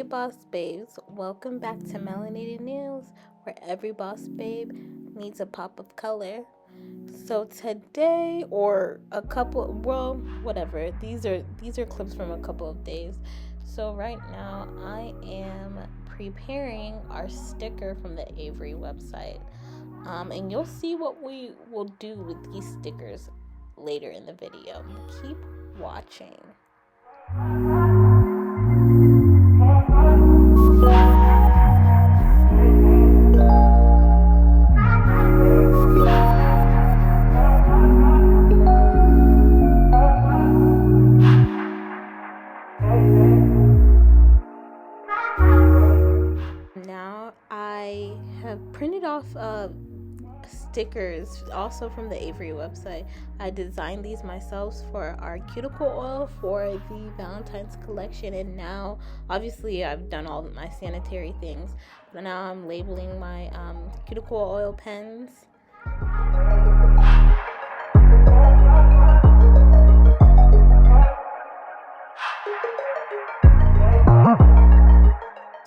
Hey boss babes, welcome back to Melanated Nails, where every boss babe needs a pop of color. So today, or a couple, well, whatever, these are clips from a couple of days. So right now I am preparing our sticker from the Avery website. And you'll see what we will do with these stickers later in the video. Keep watching. Now I have printed off stickers also from the Avery website. I designed these myself for our cuticle oil for the Valentine's collection, and now obviously I've done all my sanitary things, but now I'm labeling my cuticle oil pens.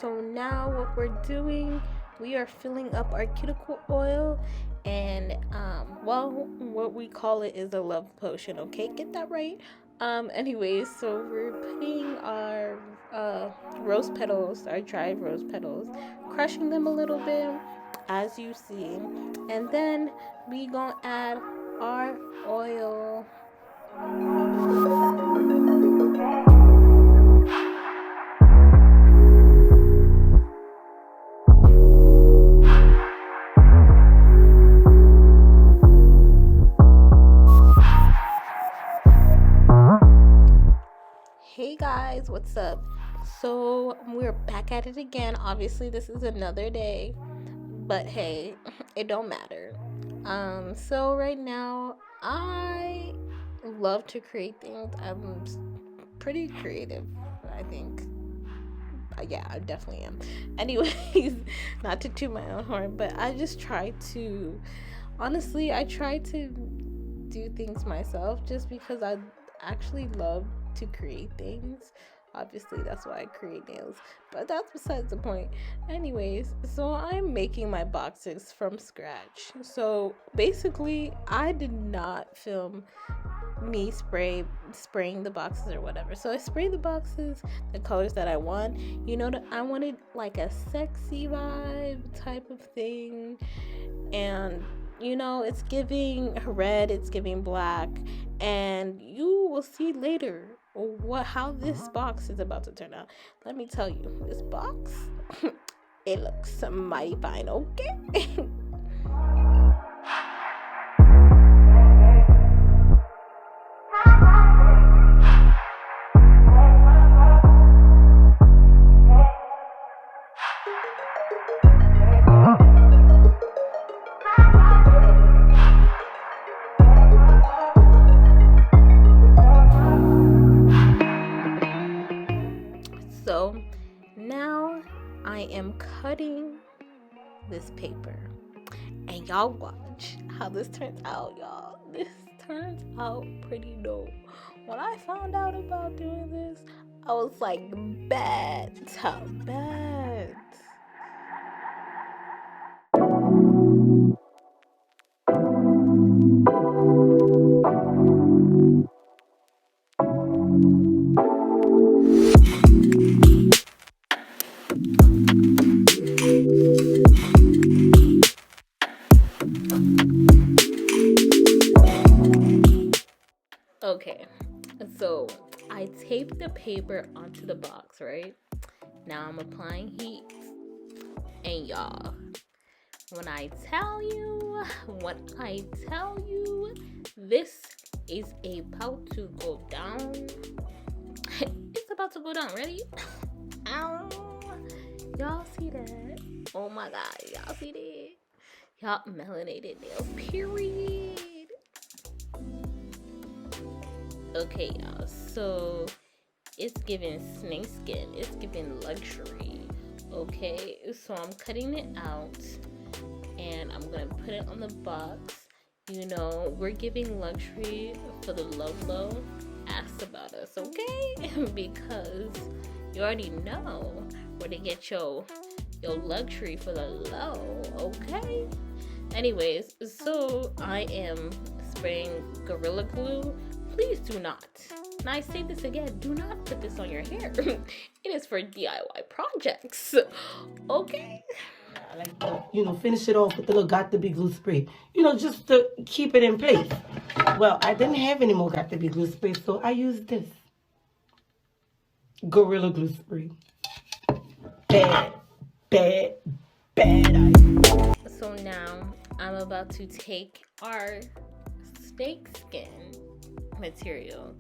So now what we're doing, we are filling up our cuticle oil, and what we call it is a love potion. Okay, get that right. Anyways, so we're putting our rose petals, our dried rose petals, crushing them a little bit, as you see, and then we gonna add our oil. Hey guys, what's up? So we're back at it again. Obviously this is another day, but hey, it don't matter. So right now I love to create things. I'm pretty creative, I think. Yeah, I definitely am. Anyways, not to toot my own horn, but I just try to do things myself just because I actually love to create things. Obviously that's why I create nails, but that's besides the point. Anyways, so I'm making my boxes from scratch. So basically I did not film me spraying the boxes or whatever. So I sprayed the boxes the colors that I want. I wanted like a sexy vibe type of thing, and it's giving red, it's giving black, and you will see later how this box is about to turn out. Let me tell you, this box it looks mighty fine, okay? So now I am cutting this paper, and y'all watch how this turns out, y'all. This turns out pretty dope. When I found out about doing this, I was like, bet. Okay, so I taped the paper onto the box, right? Now I'm applying heat, and y'all, when I tell you, this is about to go down. It's about to go down. Ready? Ow. Y'all see that? Oh my god, y'all see that? Y'all, melanated nails, period. Okay, y'all, so it's giving snake skin, it's giving luxury. Okay, so I'm cutting it out and I'm gonna put it on the box. We're giving luxury for the low. Ask about us, okay? Because you already know before they get your luxury for the low, okay? Anyways, so I am spraying Gorilla Glue. Please do not, and I say this again, do not put this on your hair. It is for DIY projects, okay? I like to, finish it off with the little Got to Be glue spray, just to keep it in place. Well, I didn't have any more Got to Be glue spray, so I used this Gorilla Glue spray. Bad idea. So now I'm about to take our snake skin material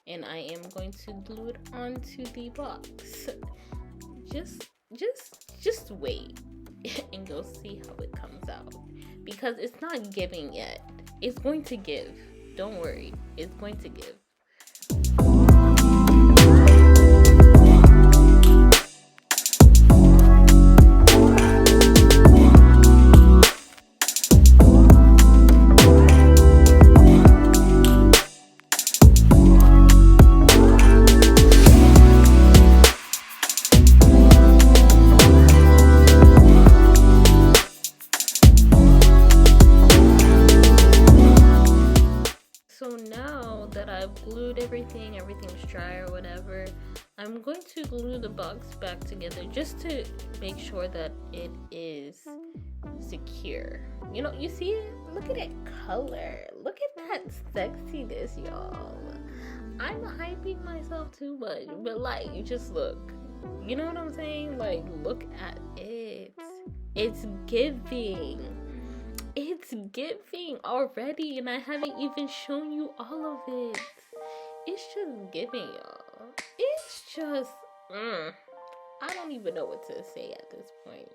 and I am going to glue it onto the box. Just wait and you'll see how it comes out, because it's not giving yet. It's going to give, don't worry, it's going to give. So now that I've glued everything's dry or whatever, I'm going to glue the box back together just to make sure that it is secure. You see it? Look at that color. Look at that sexiness, y'all. I'm hyping myself too much, but like, just look. You know what I'm saying? Like, look at it. It's giving. It's giving already, and I haven't even shown you all of it. It's just giving, y'all. It's just, I don't even know what to say at this point.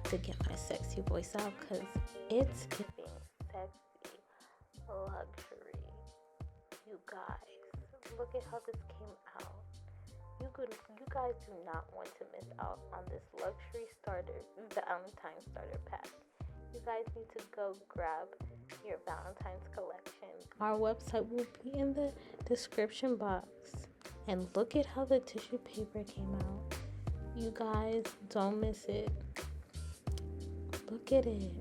To get my sexy voice out, because it's giving sexy luxury. You guys, look at how this came out. You guys do not want to miss out on this luxury starter, Valentine's starter pack. You guys need to go grab your Valentine's collection. Our website will be in the description box. And look at how the tissue paper came out. You guys, don't miss it. Look at it.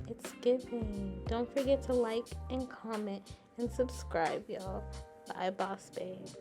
It's giving. Don't forget to like and comment and subscribe, y'all. Bye, boss babes.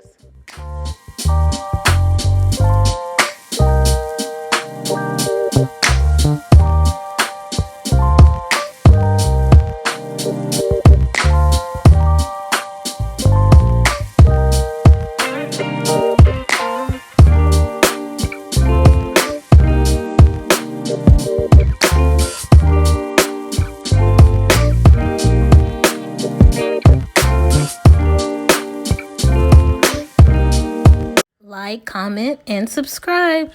Like, comment, and subscribe.